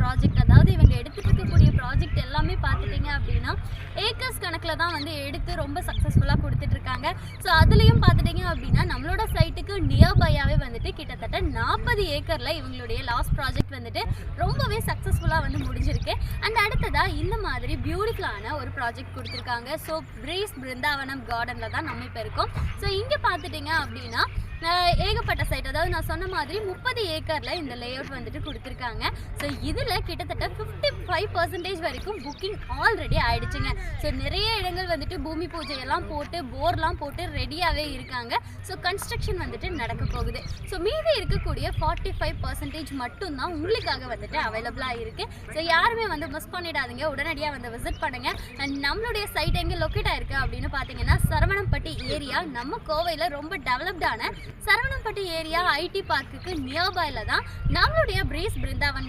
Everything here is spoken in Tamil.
ப்ராஜெக்ட், அதாவது இவங்க எடுத்துட்டு இருக்கக்கூடிய ப்ராஜெக்ட் எல்லாமே பார்த்துட்டிங்க அப்படின்னா ஏக்கர்ஸ் கணக்கில் தான் வந்து எடுத்து ரொம்ப சக்ஸஸ்ஃபுல்லாக கொடுத்துட்ருக்காங்க. ஸோ அதுலேயும் பார்த்துட்டிங்க அப்படின்னா நம்மளோட சைட்டுக்கு நியர்பையாகவே வந்துட்டு கிட்டத்தட்ட 40 ஏக்கரில் இவங்களுடைய லாஸ்ட் ப்ராஜெக்ட் வந்துட்டு ரொம்பவே சக்ஸஸ்ஃபுல்லாக வந்து முடிஞ்சிருக்கு. அண்ட் அடுத்ததாக இந்த மாதிரி பியூட்டிஃபுல்லான ஒரு ப்ராஜெக்ட் கொடுத்துருக்காங்க. ஸோ பிரீஸ் பிருந்தாவனம் கார்டனில் தான் நம்ம இப்போ இருக்கோம். ஸோ இங்கே பார்த்துட்டிங்க அப்படின்னா ஏகப்பட்ட சைட், அதாவது நான் சொன்ன மாதிரி 30 ஏக்கரில் இந்த லேஅவுட் வந்துட்டு கொடுத்துருக்காங்க. ஸோ இதில் கிட்டத்தட்ட 55% வரைக்கும் புக்கிங் ஆல்ரெடி ஆயிடுச்சுங்க. ஸோ நிறைய இடங்கள் வந்துட்டு பூமி பூஜையெல்லாம் போட்டு போர்லாம் போட்டு ரெடியாகவே இருக்காங்க. ஸோ கன்ஸ்ட்ரக்ஷன் வந்துட்டு நடக்க போகுது. ஸோ மீதி இருக்கக்கூடிய 45% மட்டும்தான் உங்களுக்காக வந்துட்டு அவைலபிளாக இருக்குது. ஸோ யாருமே வந்து மிஸ் பண்ணிடாதீங்க, உடனடியாக வந்து விசிட் பண்ணுங்கள். அண்ட் நம்மளுடைய சைட் எங்கே லொக்கேட் ஆயிருக்கு அப்படின்னு பார்த்தீங்கன்னா சரவணம்பட்டி ஏரியா, நம்ம கோவையில் ரொம்ப டெவலப்டான சரவணம்பட்டி ஏரியா ஐடி பார்க்குக்கு நியர்பைல தான் நம்மளுடைய பிரீஸ் பிருந்தாவன்